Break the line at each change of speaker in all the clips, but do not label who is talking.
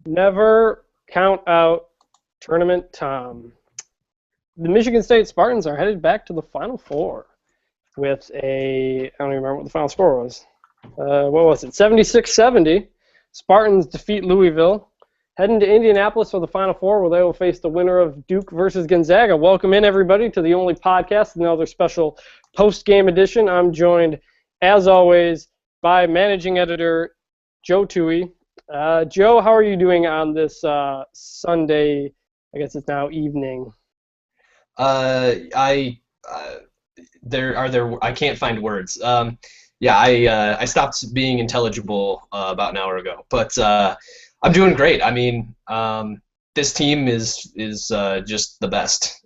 Never count out Tournament Tom. The Michigan State Spartans are headed back to the Final Four with I don't even remember what the final score was. What was it? 76-70. Spartans defeat Louisville. Heading to Indianapolis for the Final Four, where they will face the winner of Duke versus Gonzaga. Welcome in, everybody, to the only podcast, another special post-game edition. I'm joined, as always, by managing editor Joe Toohey. Joe, how are you doing on this Sunday? I guess it's now evening.
I can't find words. I stopped being intelligible about an hour ago, but I'm doing great. I mean, this team is just the best.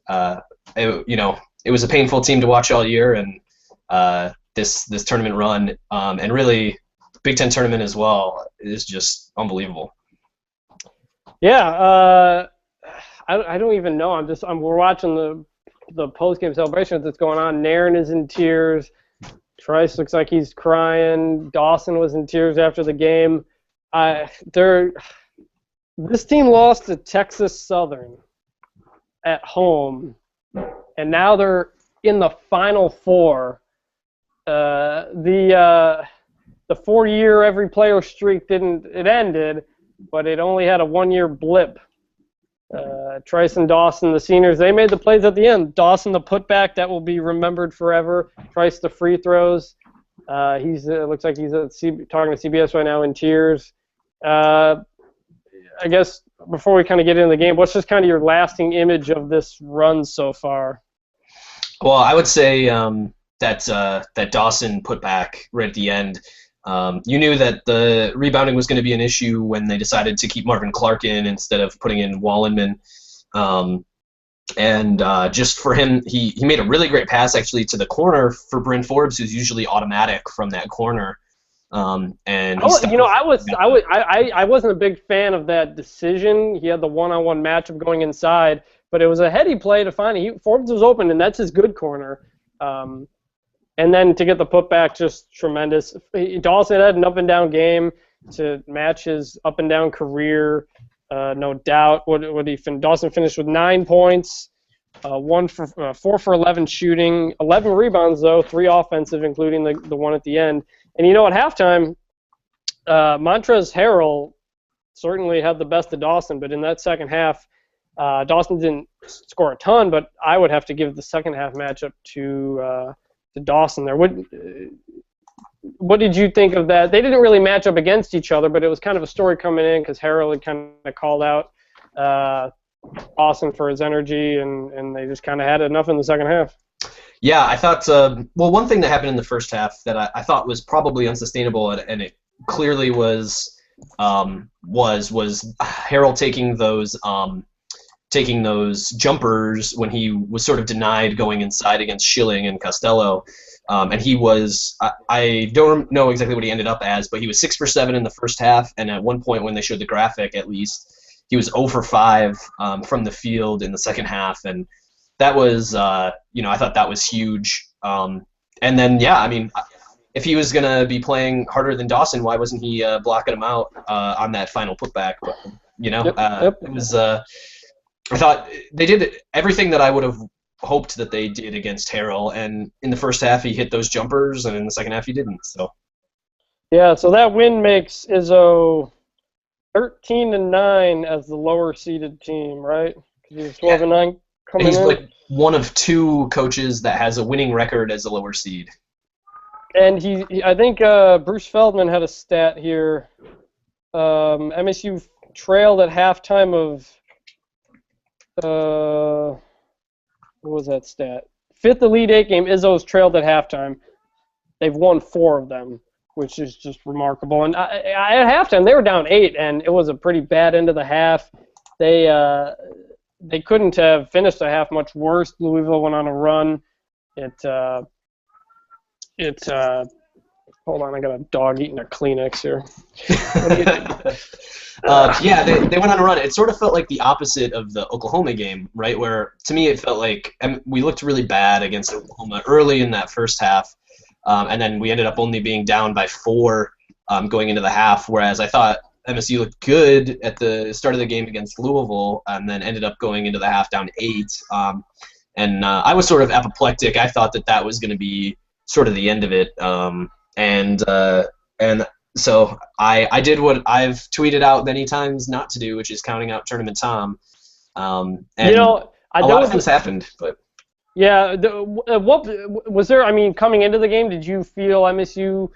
It was a painful team to watch all year, and this tournament run, and really Big Ten tournament as well, is just unbelievable.
Yeah, I don't even know. We're watching the post-game celebration that's going on. Nairn is in tears. Trice looks like he's crying. Dawson was in tears after the game. This team lost to Texas Southern at home, and now they're in the Final Four. The 4-year every player streak ended, but it only had a 1-year blip. Trice and Dawson, the seniors, they made the plays at the end. Dawson, the putback, that will be remembered forever. Trice, the free throws. It looks like he's talking to CBS right now in tears. I guess before we kind of get into the game, what's just kind of your lasting image of this run so far?
Well, I would say that Dawson putback right at the end. You knew that the rebounding was going to be an issue when they decided to keep Marvin Clark in instead of putting in Wallenman. Just for him, he made a really great pass actually to the corner for Bryn Forbes, who's usually automatic from that corner. I wasn't a big fan of that decision. He had the one-on-one matchup going inside, but it was a heady play to find. Forbes was open, and that's his good corner. And then to get the putback, just tremendous. Dawson had an up-and-down game to match his up-and-down career, no doubt. Dawson finished with 9 points, 4 for 11 shooting, 11 rebounds, though, 3 offensive, including the one at the end. And at halftime, Montrezl Harrell certainly had the best of Dawson, but in that second half, Dawson didn't score a ton, but I would have to give the second half matchup to Dawson there. What did you think of that? They didn't really match up against each other, but it was kind of a story coming in because Harrell had kind of called out Dawson for his energy, and they just kind of had enough in the second half. Yeah, I thought, one thing that happened in the first half that I thought was probably unsustainable, and it clearly was Harrell taking those jumpers when he was sort of denied going inside against Schilling and Costello. And he was, I don't know exactly what he ended up as, but he was 6 for 7 in the first half, and at one point when they showed the graphic at least, he was 0 for 5 from the field in the second half, and that was, I thought that was huge. And then, if he was going to be playing harder than Dawson, why wasn't he blocking him out on that final putback? But, It was, I thought they did everything that I would have hoped that they did against Harrell, and in the first half he hit those jumpers, and in the second half he didn't. So
that win makes Izzo 13-9 as the lower seeded team, right? Because he's 12-9 coming in.
He's like one of 2 coaches that has a winning record as a lower seed.
And I think Bruce Feldman had a stat here. MSU trailed at halftime of. What was that stat? 5th Elite 8 game, Izzo's trailed at halftime. They've won 4 of them, which is just remarkable. And at halftime, they were down 8, and it was a pretty bad end of the half. They couldn't have finished the half much worse. Louisville went on a run. Hold on, I got a dog eating a Kleenex here. What do you think?
They went on a run. It sort of felt like the opposite of the Oklahoma game, right? Where, to me, it felt like we looked really bad against Oklahoma early in that first half, and then we ended up only being down by 4 going into the half, whereas I thought
MSU looked good at the start of the game against Louisville, and then ended up going into the half down 8. And I was sort of apoplectic. I thought that was going to be sort of the end of it. And so I did what I've tweeted out many times not to do, which is counting out Tournament Tom. And
a
lot of things happened, but
yeah. What was there? I mean, coming into the game, did you feel MSU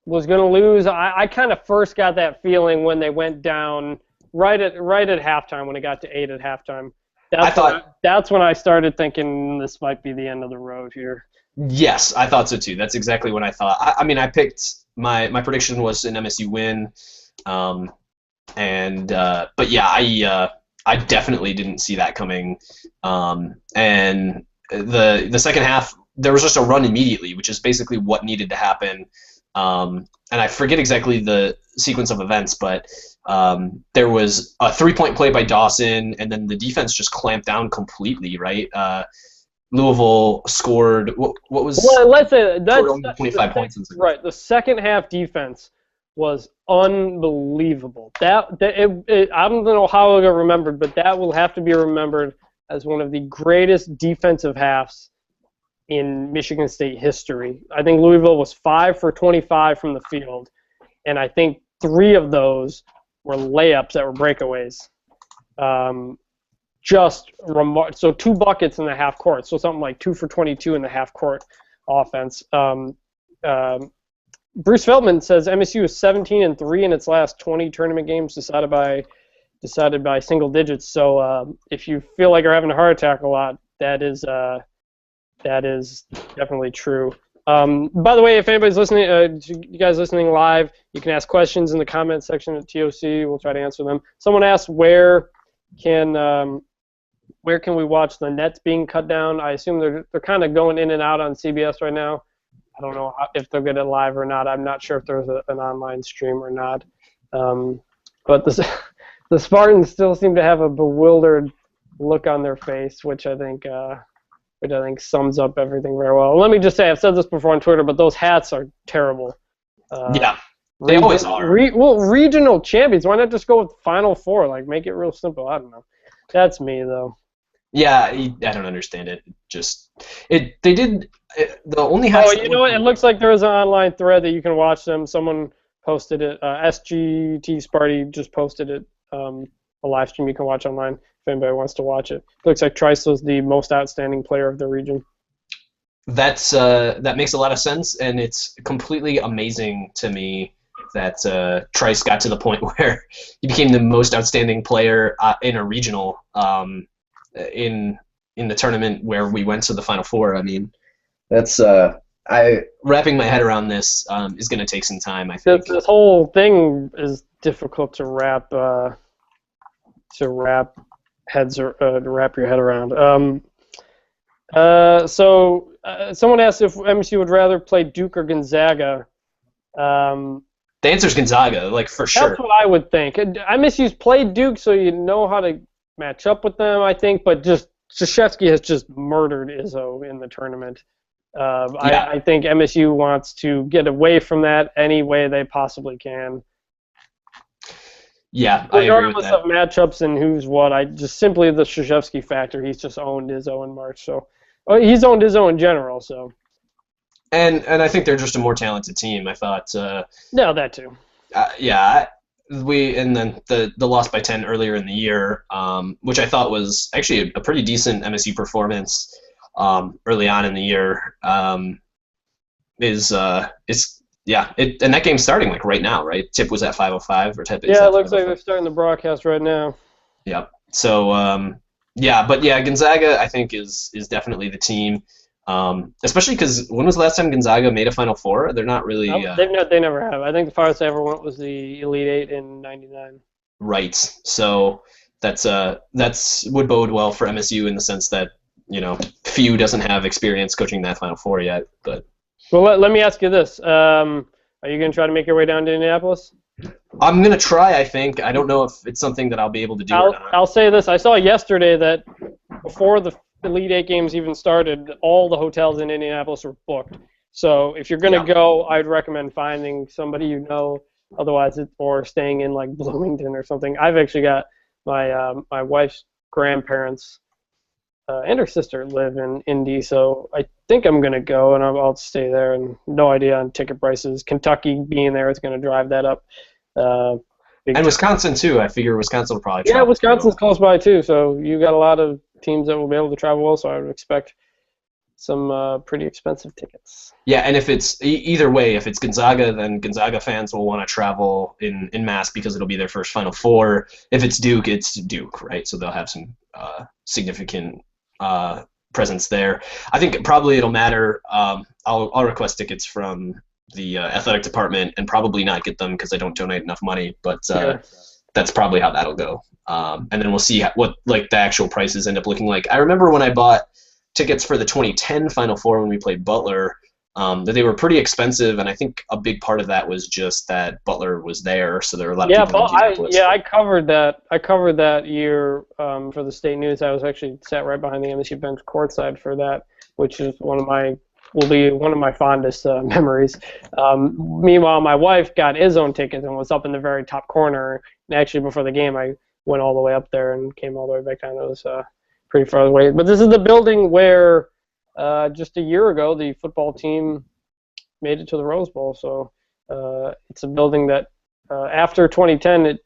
was going to lose? I kind of first got that feeling when they went down right at halftime, when it got to 8 at halftime. That's when I started thinking this might be the end of the road here.
Yes, I thought so too. That's exactly what I thought. I mean, I picked my prediction was an MSU win, but yeah, I definitely didn't see that coming. And the second half, there was just a run immediately, which is basically what needed to happen. And I forget exactly the sequence of events, but there was a 3-point play by Dawson, and then the defense just clamped down completely, right? Louisville scored, what was...
Well, let's say that's
25 points.
Right, the second half defense was unbelievable. I don't know how it'll get remembered, but that will have to be remembered as one of the greatest defensive halves in Michigan State history. I think Louisville was 5 for 25 from the field, and I think 3 of those were layups that were breakaways. So 2 buckets in the half court, so something like 2 for 22 in the half court offense. Bruce Feldman says MSU is 17-3 in its last 20 tournament games decided by single digits. So if you feel like you're having a heart attack a lot, that is definitely true. By the way, if anybody's listening, you guys listening live, you can ask questions in the comment section at TOC. We'll try to answer them. Someone asked where can we watch the Nets being cut down. I assume they're kind of going in and out on CBS right now. I don't know if they'll get it live or not. I'm not sure if there's an online stream or not. But the Spartans still seem to have a bewildered look on their face, which I think sums up everything very well. Let me just say, I've said this before on Twitter, but those hats are terrible.
Yeah, they always are.
Regional champions. Why not just go with Final Four? Like, make it real simple. I don't know. That's me, though.
Yeah, I don't understand it. The only hats.
Oh, you know what? It looks like there is an online thread that you can watch them. Someone posted it. SGT Sparty just posted it. A live stream you can watch online if anybody wants to watch it. It looks like Trice was the most outstanding player of the region.
That makes a lot of sense, and it's completely amazing to me that Trice got to the point where he became the most outstanding player in a regional in the tournament where we went to the Final Four. I mean, that's wrapping my head around this is going to take some time, I think.
This whole thing is difficult to wrap your head around. So someone asked if MSU would rather play Duke or Gonzaga.
The answer is Gonzaga, like, for sure.
That's what I would think. MSU's played Duke, so you know how to match up with them, I think, but just Krzyzewski has just murdered Izzo in the tournament. I think MSU wants to get away from that any way they possibly can.
Yeah, I agree with that.
Regardless of matchups and who's what, just simply the Krzyzewski factor. He's just owned Izzo in March, so he's owned Izzo in general. So,
and I think they're just a more talented team. I thought.
No, that too.
And then the loss by 10 earlier in the year, which I thought was actually a pretty decent MSU performance early on in the year, and that game's starting like right now, right? Tip was at 5:05 or Tip is.
Yeah, it looks like they're starting the broadcast right now.
Yep. So Gonzaga I think is definitely the team. Especially because when was the last time Gonzaga made a Final Four? They're not really.
They never have. I think the farthest they ever went was the Elite Eight in '99.
Right. So that's would bode well for MSU in the sense that Few doesn't have experience coaching that Final Four yet. But
well, let me ask you this: are you going to try to make your way down to Indianapolis?
I'm going to try. I think. I don't know if it's something that I'll be able to do or not.
I'll say this: I saw yesterday that before the Elite Eight games even started, all the hotels in Indianapolis were booked. So if you're going to go, I'd recommend finding somebody you know Otherwise, or staying in like Bloomington or something. I've actually got my wife's grandparents and her sister live in Indy, so I think I'm gonna go and I'll stay there. And no idea on ticket prices. Kentucky being there is gonna drive that up. Big
And
time.
Wisconsin too. I figure Wisconsin will probably
Yeah,
travel pretty
Wisconsin's
well.
close by too, so you got a lot of teams that will be able to travel well. So I would expect some pretty expensive tickets.
Yeah, and if it's either way, if it's Gonzaga, then Gonzaga fans will want to travel in mass because it'll be their first Final Four. If it's Duke, it's Duke, right? So they'll have some significant presence there. I think probably it'll matter. I'll request tickets from the athletic department and probably not get them because I don't donate enough money, but
Sure.
that's probably how that'll go. And then we'll see what like the actual prices end up looking like. I remember when I bought tickets for the 2010 Final Four when we played Butler, that they were pretty expensive, and I think a big part of that was just that Butler was there, so there were a lot of
Yeah,
people in Indianapolis.
I covered that. I covered that year for the state news. I was actually sat right behind the MSU bench courtside for that, which is will be one of my fondest memories. Meanwhile, my wife got his own tickets and was up in the very top corner. And actually, before the game, I went all the way up there and came all the way back down. It was pretty far away. But this is the building where just a year ago the football team made it to the Rose Bowl. So it's a building that after 2010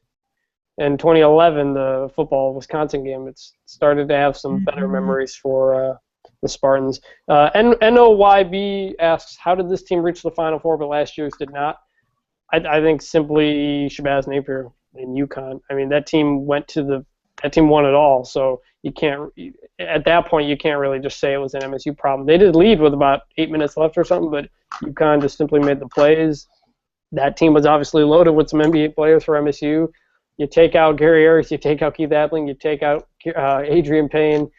and 2011, the football Wisconsin game, it's started to have some better memories for the Spartans. NOYB asks, how did this team reach the Final Four but last year's did not? I think simply Shabazz Napier in UConn. I mean, that team won it all. So you can't, at that point, you can't really just say it was an MSU problem. They did lead with about 8 minutes left or something, but UConn just simply made the plays. That team was obviously loaded with some NBA players for MSU. You take out Gary Harris, you take out Keith Appling, you take out Adrian Payne,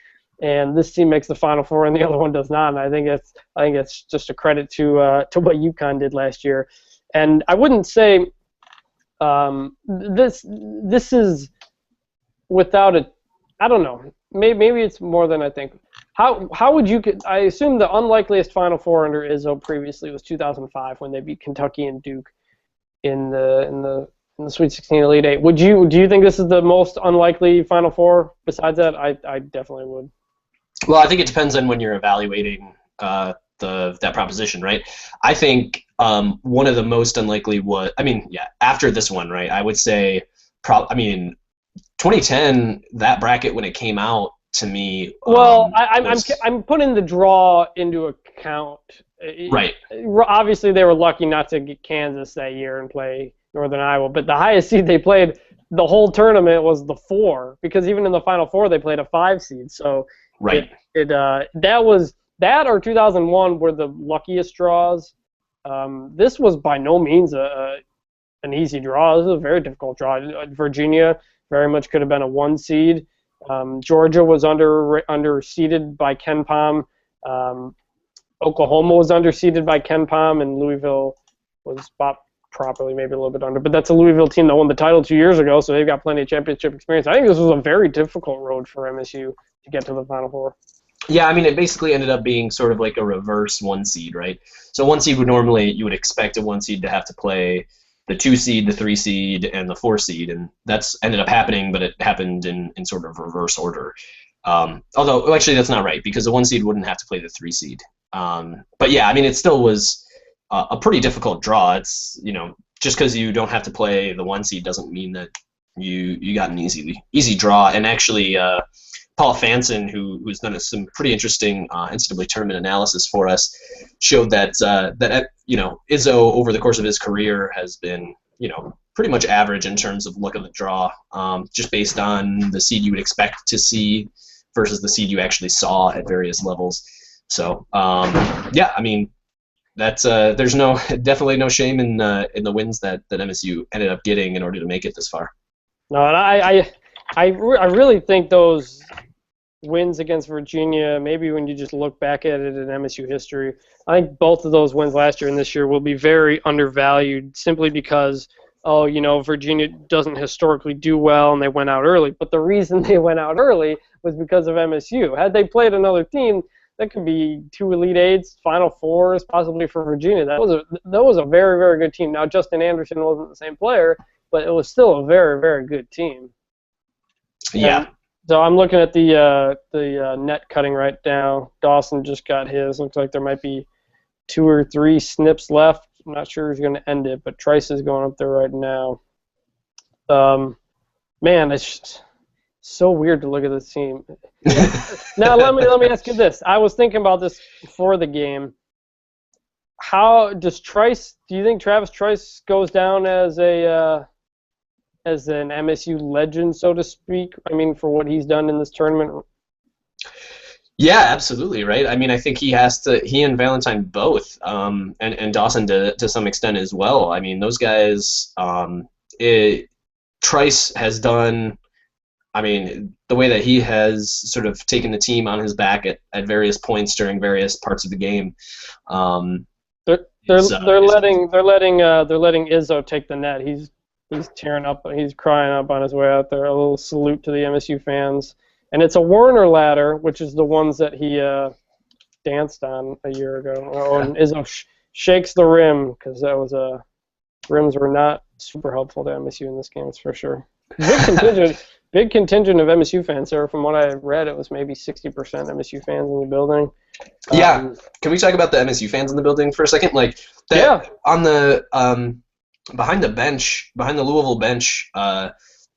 and this team makes the Final Four, and the other one does not. And I think it's just a credit to what UConn did last year. And I wouldn't say this is without a, I don't know. Maybe it's more than I think. How would you? I assume the unlikeliest Final Four under Izzo previously was 2005 when they beat Kentucky and Duke in the Sweet 16 Elite Eight. Do you think this is the most unlikely Final Four? Besides that, I definitely would.
Well, I think it depends on when you're evaluating that proposition, right? I think one of the most unlikely was, after this one, right? I would say, 2010, that bracket when it came out to me.
Well, I'm putting the draw into account.
Right.
Obviously, they were lucky not to get Kansas that year and play Northern Iowa, but the highest seed they played the whole tournament was the 4, because even in the Final Four they played a 5 seed. So
right.
That or 2001 were the luckiest draws. This was by no means an easy draw. This was a very difficult draw. Virginia very much could have been a 1 seed. Georgia was underseeded by Ken Pom. Oklahoma was underseeded by Ken Pom, and Louisville was spot properly, maybe a little bit under. But that's a Louisville team that won the title 2 years ago, so they've got plenty of championship experience. I think this was a very difficult road for MSU to get to the Final Four.
Yeah, it basically ended up being sort of like a reverse 1 seed, right? So 1 seed you would expect a 1 seed to have to play the 2 seed, the 3 seed, and the 4 seed, and that's ended up happening, but it happened in sort of reverse order. Although, actually, that's not right, because the 1 seed wouldn't have to play the 3 seed. But yeah, it still was a pretty difficult draw. It's, just because you don't have to play the 1 seed doesn't mean that you got an easy draw. And actually, Paul Fanson, who's done some pretty interesting NCAA tournament analysis for us, showed that Izzo over the course of his career has been pretty much average in terms of luck of the draw, just based on the seed you would expect to see versus the seed you actually saw at various levels. So that's there's definitely no shame in the wins that MSU ended up getting in order to make it this far.
No, and I really think those wins against Virginia, maybe when you just look back at it in MSU history, I think both of those wins last year and this year will be very undervalued simply because, Virginia doesn't historically do well and they went out early. But the reason they went out early was because of MSU. Had they played another team, that could be 2 Elite Eights, Final Fours, possibly for Virginia. That was a very, very good team. Now Justin Anderson wasn't the same player, but it was still a very, very good team.
Yeah.
And so I'm looking at the net cutting right now. Dawson just got his. Looks like there might be 2 or 3 snips left. I'm not sure who's going to end it, but Trice is going up there right now. Man, it's just so weird to look at this team. Now let me ask you this. I was thinking about this before the game. How does Trice? Do you think Travis Trice goes down as an MSU legend, so to speak? I mean, for what he's done in this tournament.
Yeah, absolutely, right? I mean, I think he and Valentine both, and Dawson to some extent as well. I mean, those guys, Trice has done, I mean, the way that he has sort of taken the team on his back at various points during various parts of the game.
They're letting Izzo take the net. He's tearing up. He's crying up on his way out there. A little salute to the MSU fans. And it's a Werner ladder, which is the ones that he danced on a year ago. Oh, and Izzo shakes the rim because that was rims were not super helpful to MSU in this game, that's for sure. Big contingent of MSU fans there. From what I read, it was maybe 60% MSU fans in the building.
Yeah. Can we talk about the MSU fans in the building for a second? Like that,
yeah.
On the behind the Louisville bench,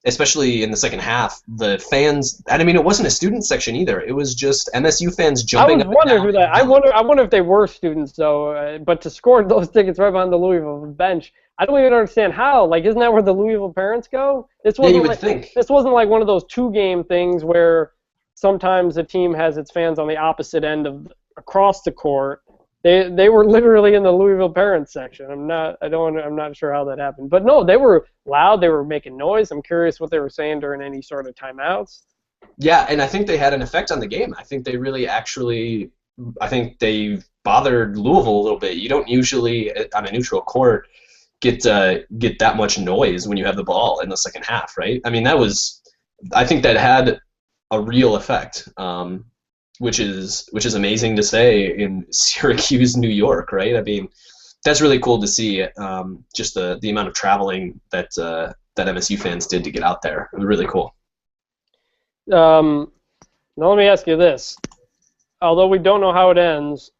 especially in the second half, the fans, and I mean, it wasn't a student section either. It was just MSU fans jumping up and down.
I wonder if they were students though. But to score those tickets right behind the Louisville bench, I don't even understand how. Like, isn't that where the Louisville parents go?
You would think.
This wasn't like one of those 2-game things where sometimes a team has its fans on the opposite end of across the court. They were literally in the Louisville parents section. I'm not sure how that happened. But no, they were loud. They were making noise. I'm curious what they were saying during any sort of timeouts.
Yeah, and I think they had an effect on the game. I think they bothered Louisville a little bit. You don't usually on a neutral court get that much noise when you have the ball in the second half, right? I mean, I think that had a real effect. Which is amazing to say in Syracuse, New York, right? I mean, that's really cool to see. Just the amount of traveling that MSU fans did to get out there. It was really cool.
Now let me ask you this: although we don't know how it ends,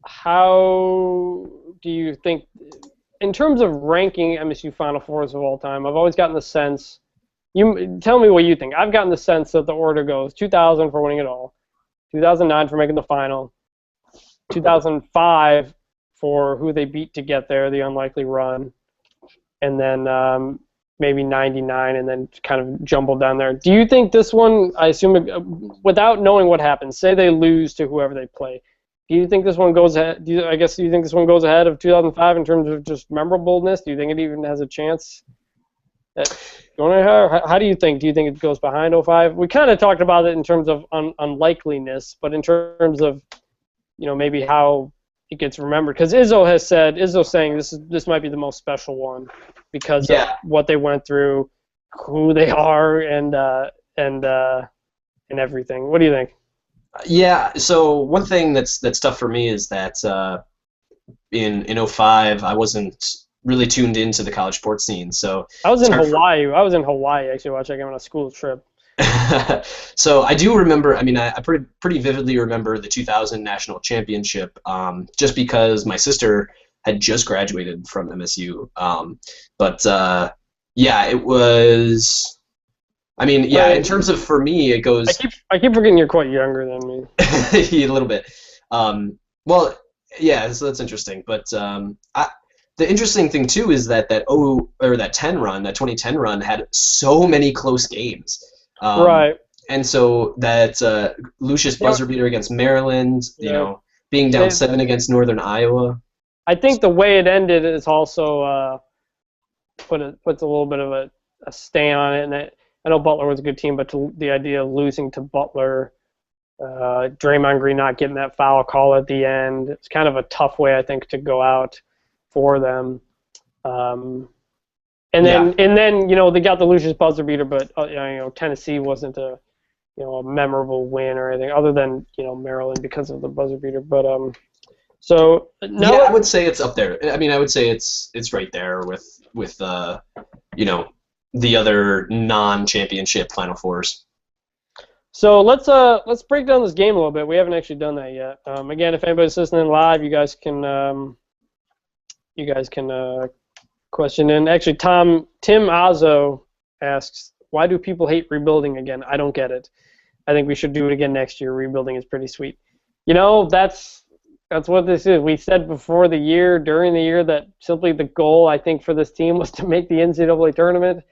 how do you think, in terms of ranking MSU Final Fours of all time? I've always gotten the sense. You tell me what you think. I've gotten the sense that the order goes 2000 for winning it all, 2009 for making the final, 2005 for who they beat to get there, the unlikely run, and then maybe 99, and then kind of jumbled down there. Do you think this one, I assume, without knowing what happens, say they lose to whoever they play, do you think this one goes ahead? Do you think this one goes ahead of 2005 in terms of just memorableness? Do you think it even has a chance? How do you think? Do you think it goes behind 05? We kind of talked about it in terms of unlikeliness, but in terms of, maybe how it gets remembered. Because Izzo's saying this might be the most special one because of what they went through, who they are, and everything. What do you think?
Yeah. So one thing that's tough for me is that in 05 I wasn't really tuned into the college sports scene. So
I was in Hawaii. I was in Hawaii actually watching him on a school trip.
So I do remember. I mean, I pretty vividly remember the 2000 national championship, just because my sister had just graduated from MSU. It was. I mean, yeah. In terms of, for me, it goes.
I keep forgetting you're quite younger than me.
A little bit. Well, yeah. So that's interesting, but the interesting thing too is that 2010 run had so many close games.
Right.
And so that Lucius buzzer beater against Maryland, being down 7 against Northern Iowa.
I think the way it ended is also puts a little bit of a stain on it. And I know Butler was a good team, but the idea of losing to Butler, Draymond Green not getting that foul call at the end, it's kind of a tough way, I think, to go out for them. And then they got the Lucius buzzer beater, but Tennessee wasn't a a memorable win or anything other than Maryland because of the buzzer beater. But so now
yeah, I would say it's up there. I mean, I would say it's right there with the other non-championship Final Fours.
So let's break down this game a little bit. We haven't actually done that yet. Again, if anybody's listening live, you guys can question in. Actually, Tim Azzo asks, why do people hate rebuilding again? I don't get it. I think we should do it again next year. Rebuilding is pretty sweet. That's what this is. We said before the year, during the year, that simply the goal, I think, for this team was to make the NCAA tournament.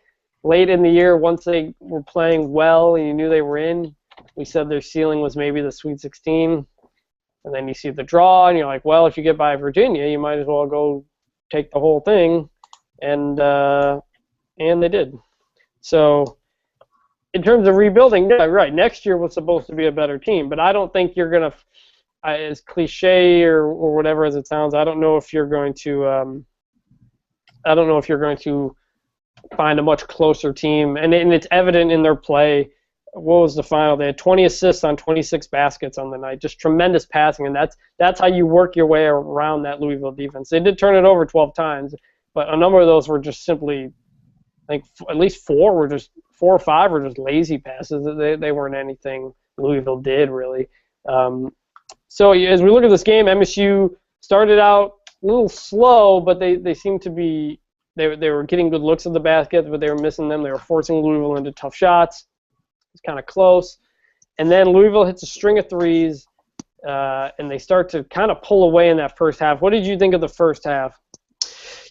Late in the year, once they were playing well and you knew they were in, we said their ceiling was maybe the Sweet 16. And then you see the draw, and you're like, well, if you get by Virginia, you might as well go take the whole thing. And they did. So in terms of rebuilding, yeah, right, next year was supposed to be a better team. But I don't think you're going to, as cliche or whatever as it sounds, I don't know if you're going to find a much closer team. And it's evident in their play. What was the final? They had 20 assists on 26 baskets on the night. Just tremendous passing, and that's how you work your way around that Louisville defense. They did turn it over 12 times, but a number of those were just simply, I think at least 4 or 5 were just lazy passes. They weren't anything Louisville did, really. So as we look at this game, MSU started out a little slow, but they seemed to be they were getting good looks at the basket, but they were missing them. They were forcing Louisville into tough shots. It's kind of close. And then Louisville hits a string of threes, and they start to kind of pull away in that first half. What did you think of the first half?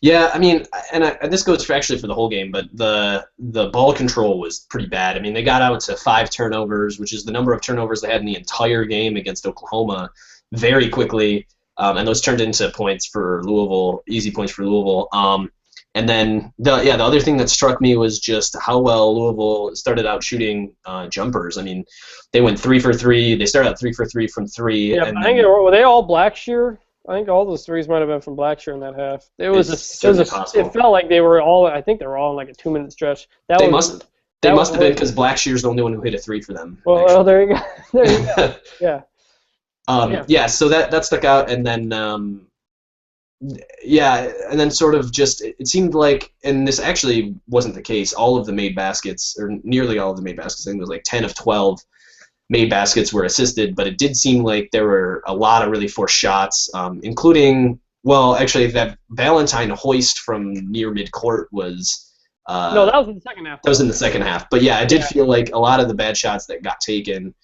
Yeah, I mean, and this goes for the whole game, but the ball control was pretty bad. I mean, they got out to 5 turnovers, which is the number of turnovers they had in the entire game against Oklahoma, very quickly, and those turned into points for Louisville, easy points for Louisville. And then the other thing that struck me was just how well Louisville started out shooting jumpers. I mean, they went 3 for 3. They started out 3 for 3 from 3.
Yeah, I think were they all Blackshear? I think all those threes might have been from Blackshear in that half. It felt like they were all. I think they were all in like a 2-minute stretch. They must
have been, because Blackshear's the only one who hit a 3 for them.
Well, there you go. There you go. Yeah.
Yeah. So that stuck out, and then and then sort of just it seemed like, and this actually wasn't the case. All of the made baskets, or nearly all of the made baskets, I think it was like 10 of 12. Made baskets were assisted, but it did seem like there were a lot of really forced shots, including, well, actually that Valentine hoist from near midcourt was.
No, that was in the second half.
That was in the second half, but yeah, I did feel like a lot of the bad shots that got taken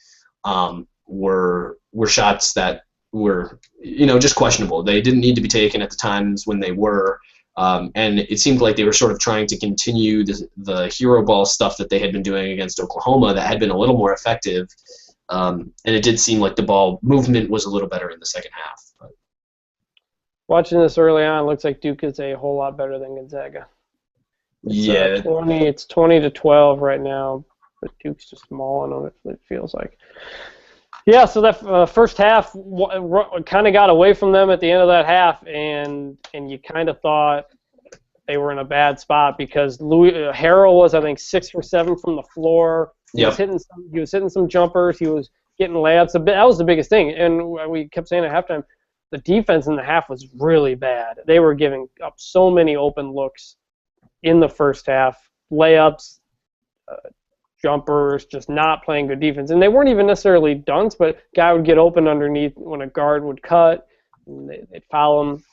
were shots that were just questionable. They didn't need to be taken at the times when they were. And it seemed like they were sort of trying to continue the hero ball stuff that they had been doing against Oklahoma that had been a little more effective. And it did seem like the ball movement was a little better in the second half. But.
Watching this early on, it looks like Duke is a whole lot better than Gonzaga. It's 20-12 right now, but Duke's just mauling on it, it feels like. Yeah, so that first half kind of got away from them at the end of that half, and you kind of thought they were in a bad spot because Harrell was, I think, 6 for 7 from the floor. He was hitting some jumpers. He was getting layups. That was the biggest thing, and we kept saying at halftime, the defense in the half was really bad. They were giving up so many open looks in the first half, layups, jumpers, just not playing good defense. And they weren't even necessarily dunks, but guy would get open underneath when a guard would cut, and they'd foul him.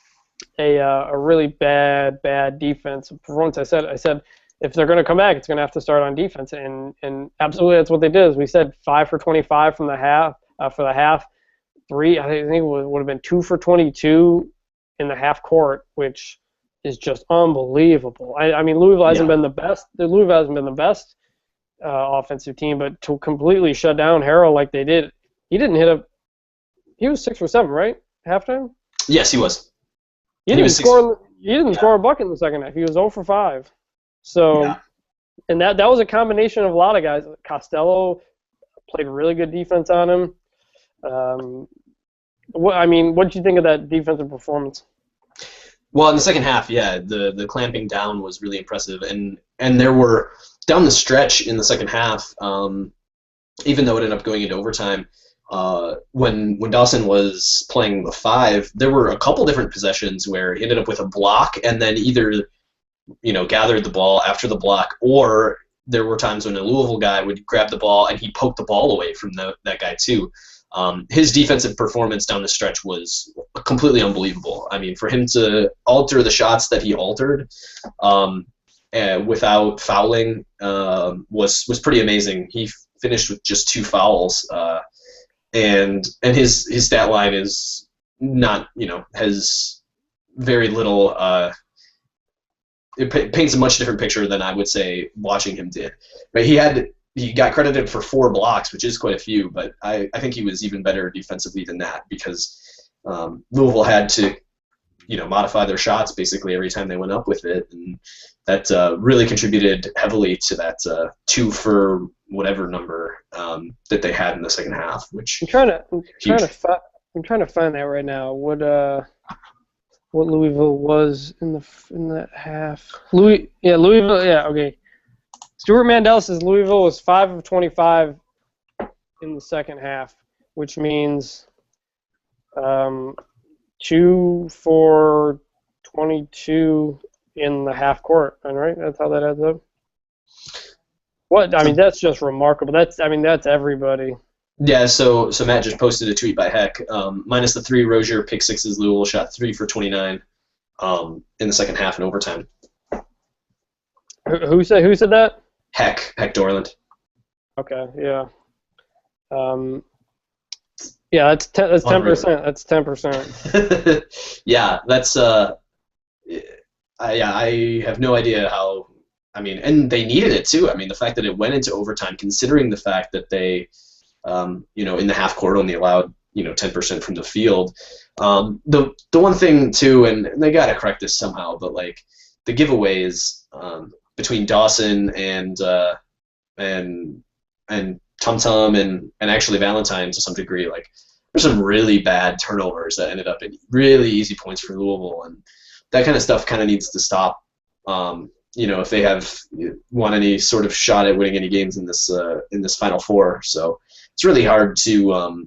A really bad defense performance. I said if they're going to come back, it's going to have to start on defense, and absolutely that's what they did. As we said, 5 for 25 from the half for the half. 3, I think it would have been 2 for 22 in the half court, which is just unbelievable. I mean, Louisville hasn't been the best. Louisville hasn't been the best offensive team, but to completely shut down Harrell like they did, he was 6 for 7, right? Halftime?
Yes, he was.
He didn't score a bucket in the second half. He was 0 for 5. So, and that was a combination of a lot of guys. Costello played really good defense on him. What did you think of that defensive performance?
Well, in the second half, the clamping down was really impressive, and there were down the stretch in the second half. even though it ended up going into overtime. When Dawson was playing the 5, there were a couple different possessions where he ended up with a block and then either gathered the ball after the block, or there were times when a Louisville guy would grab the ball and he poked the ball away from that guy too. His defensive performance down the stretch was completely unbelievable. I mean, for him to alter the shots that he altered without fouling was pretty amazing. He finished with just 2 fouls, and his stat line is not, has very little. It paints a much different picture than I would say watching him did. Right? He got credited for 4 blocks, which is quite a few, but I think he was even better defensively than that because Louisville had to, modify their shots basically every time they went up with it, and that really contributed heavily to that 2 for whatever number that they had in the second half. Which
I'm trying to find that right now. What Louisville was in that half. Louisville. Yeah, okay. Stuart Mandel says Louisville was 5 of 25 in the second half, which means 2 for 22 in the half court. Right? That's how that adds up. What? I mean, that's just remarkable. That's everybody.
Yeah, so Matt just posted a tweet by Heck. Minus the 3, Rozier pick 6s. Louisville shot 3 for 29 in the second half in overtime.
Who said that?
Heck Dorland.
Okay, yeah. Yeah, that's 10%. That's 10%.
Yeah, that's I have no idea how. I mean, and they needed it too. I mean, the fact that it went into overtime, considering the fact that they, in the half court only allowed 10% from the field. The one thing too, and they got to correct this somehow, but like the giveaways between Dawson and Tum Tum and actually Valentine to some degree, like there's some really bad turnovers that ended up in really easy points for Louisville, and that kind of stuff kind of needs to stop. If they want any sort of shot at winning any games in this Final Four, so it's really hard to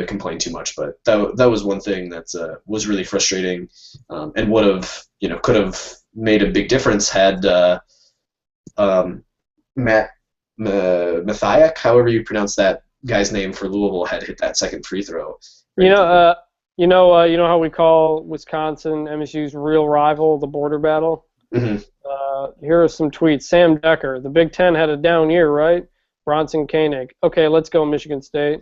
complain too much. But that was one thing that was really frustrating, and could have made a big difference had Matt Mathiak, however you pronounce that guy's name for Louisville, had hit that second free throw.
You know how we call Wisconsin MSU's real rival the border battle?
Mm-hmm.
Here are some tweets. Sam Decker, the Big Ten had a down year, right? Bronson Koenig. Okay, let's go Michigan State.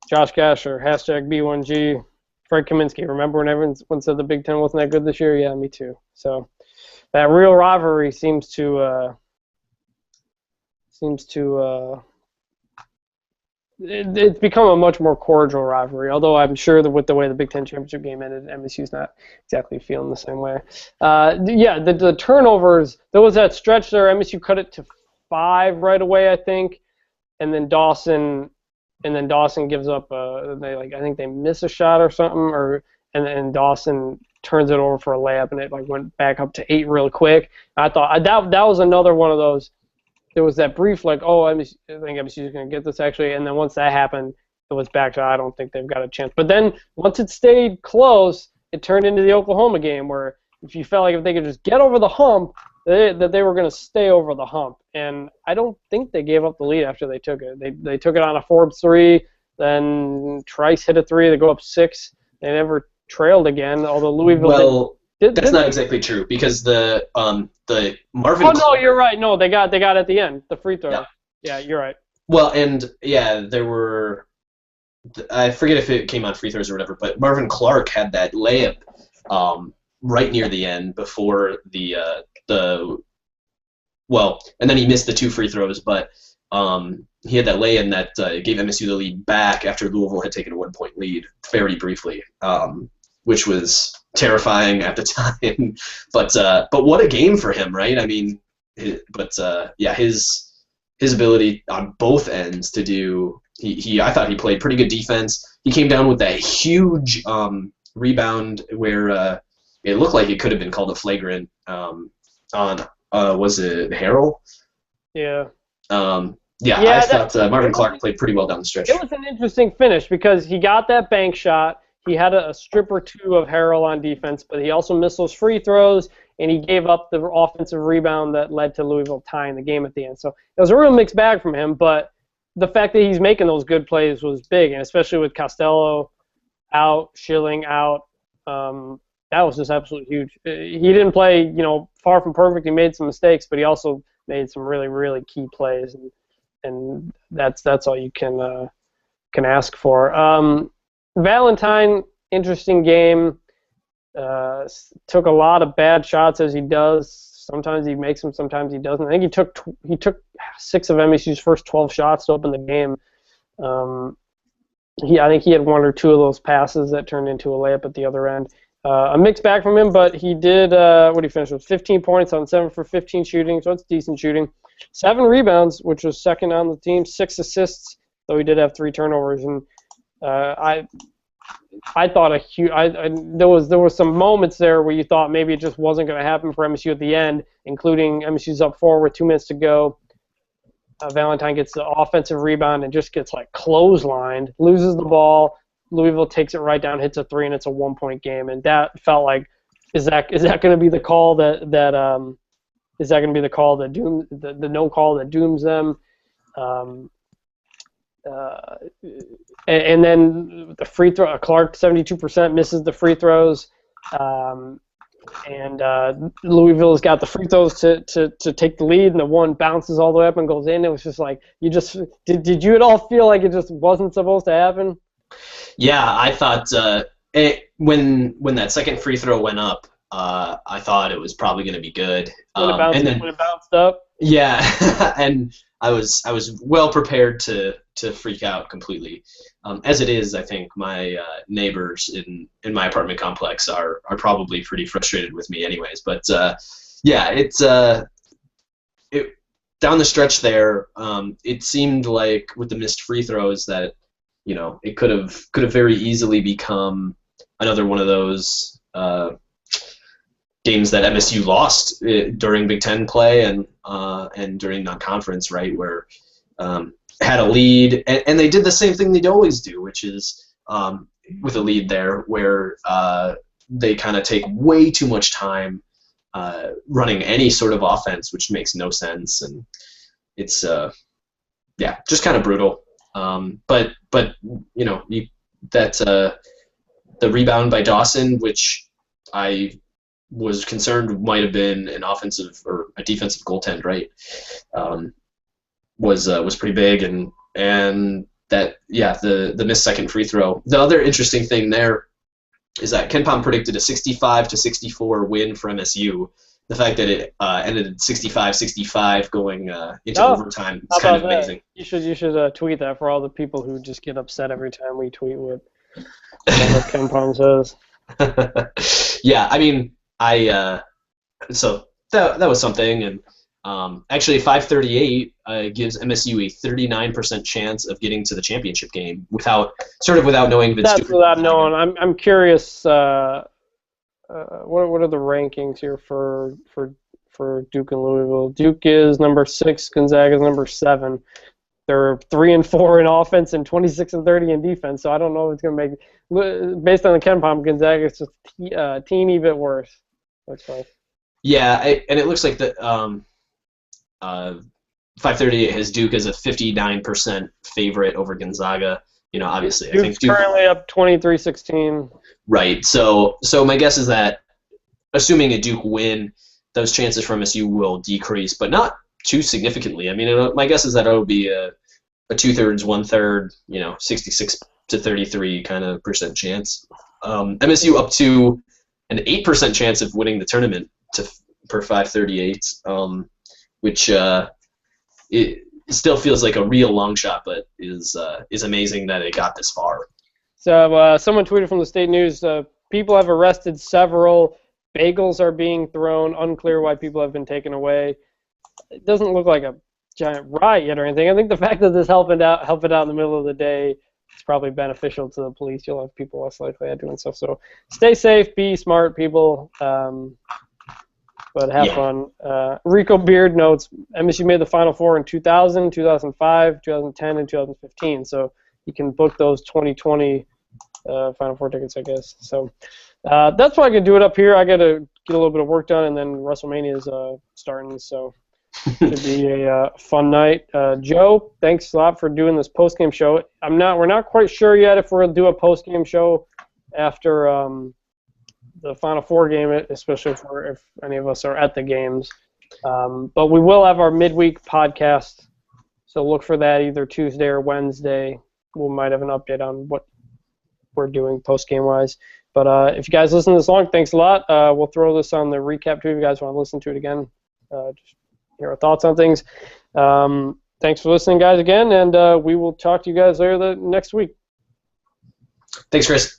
Josh Gasher, #B1G. Fred Kaminsky, remember when everyone said the Big Ten wasn't that good this year? Yeah, me too. So that real rivalry seems to it's become a much more cordial rivalry, although I'm sure that with the way the Big Ten championship game ended, MSU's not exactly feeling the same way. The turnovers, there was that stretch there. MSU cut it to 5 right away, I think, and then Dawson gives up. I think they miss a shot or something, and Dawson turns it over for a layup, and it went back up to 8 real quick. I thought that was another one of those. There was that brief I think MSU's going to get this actually, and then once that happened, it was back to I don't think they've got a chance. But then once it stayed close, it turned into the Oklahoma game where if you felt like if they could just get over the hump, that they were going to stay over the hump. And I don't think they gave up the lead after they took it. They took it on a Forbes 3, then Trice hit a 3, they go up 6. They never trailed again, although Louisville
that's not exactly true because the Marvin.
Oh no, you're right. No, they got at the end the free throw. Yeah, you're right.
Well, and there were. I forget if it came on free throws or whatever, but Marvin Clark had that layup right near the end before and then he missed the 2 free throws, but he had that lay-in that gave MSU the lead back after Louisville had taken a 1-point lead very briefly, which was terrifying at the time. But what a game for him, right? I mean, his ability on both ends to do. I thought he played pretty good defense. He came down with that huge rebound where it looked like it could have been called a flagrant on was it Harrell?
Yeah.
Yeah,
Yeah,
I thought Marvin Clark played pretty well down the stretch.
it was an interesting finish because he got that bank shot. He had a strip or two of Harrell on defense, but he also missed those free throws, and he gave up the offensive rebound that led to Louisville tying the game at the end. So it was a real mixed bag from him, but the fact that he's making those good plays was big, and especially with Costello out, Schilling out, that was just absolutely huge. He didn't play, far from perfect. He made some mistakes, but he also made some really, really key plays, and that's all you can ask for. Valentine, interesting game. Took a lot of bad shots as he does. Sometimes he makes them, sometimes he doesn't. I think he took 6 of MSU's first 12 shots to open the game. I think he had 1 or 2 of those passes that turned into a layup at the other end. A mixed bag from him, but he did, what did he finish with? 15 points on 7 for 15 shooting, so it's decent shooting. 7 rebounds, which was second on the team. 6 assists, though he did have 3 turnovers. And I thought there was some moments there where you thought maybe it just wasn't going to happen for MSU at the end, including MSU's up 4 with 2 minutes to go. Valentine gets the offensive rebound and just gets like loses the ball. Louisville takes it right down, hits a 3, and it's a 1-point game. And that felt like, is that going to be the call that is that going to be the call that the no call that dooms them? And then the free throw, Clark 72% misses the free throws, and Louisville's got the free throws to take the lead, and the one bounces all the way up and goes in. It was just like did you at all feel like it just wasn't supposed to happen?
Yeah, I thought when that second free throw went up, I thought it was probably going to be good.
When it bounced up.
Yeah, and I was well prepared to freak out completely. As it is, I think my neighbors in my apartment complex are probably pretty frustrated with me, anyways. But yeah, it's down the stretch there. It seemed like with the missed free throws that it could have very easily become another one of those games that MSU lost during Big Ten play and during non-conference, right, where had a lead, and they did the same thing they'd always do, which is with a lead there, where they kind of take way too much time running any sort of offense, which makes no sense, and it's just kind of brutal. But the rebound by Dawson, which I was concerned might have been an offensive or a defensive goaltend, right? Was pretty big, and that the missed second free throw. The other interesting thing there is that KenPom predicted a 65-64 win for MSU. The fact that it ended 65-65 going into overtime is kind of amazing.
You should tweet that for all the people who just get upset every time we tweet what KenPom says.
Yeah, I mean, so that was something, and actually 538 gives MSU a 39% chance of getting to the championship game without knowing if it's
That's without knowing. I'm curious. What are the rankings here for Duke and Louisville? Duke is number 6. Gonzaga is number 7. They're 3 and 4 in offense and 26 and 30 in defense. So I don't know if it's going to make. Based on the KenPom, Gonzaga is just a teeny bit worse. Looks like.
Yeah, and it looks like the 538 has Duke as a 59% favorite over Gonzaga. Obviously,
Duke's
I think Duke
currently up 23-16.
Right. So my guess is that, assuming a Duke win, those chances for MSU will decrease, but not too significantly. I mean, my guess is that it'll be a 2/3, 1/3, 66-33 kind of percent chance. MSU up to an 8% chance of winning the tournament per 538, which it still feels like a real long shot, but is amazing that it got this far.
So someone tweeted from the State News, people have arrested several. Bagels are being thrown. Unclear why people have been taken away. It doesn't look like a giant riot yet or anything. I think the fact that this helping out in the middle of the day is probably beneficial to the police. You'll have people less likely at doing stuff. So stay safe, be smart, people. But have fun. Rico Beard notes MSU made the Final Four in 2000, 2005, 2010, and 2015. So you can book those 2020 Final Four tickets, I guess. So that's why I can do it up here. I got to get a little bit of work done, and then WrestleMania is starting. So should be a fun night. Joe, thanks a lot for doing this post-game show. We're not quite sure yet if we're going to do a post-game show after the Final Four game, especially if any of us are at the games. But we will have our midweek podcast, so look for that either Tuesday or Wednesday. We might have an update on what we're doing post-game-wise. But if you guys listen to this long, thanks a lot. We'll throw this on the recap too if you guys want to listen to it again. Just hear our thoughts on things. Thanks for listening, guys, again, and we will talk to you guys later next week.
Thanks, Chris.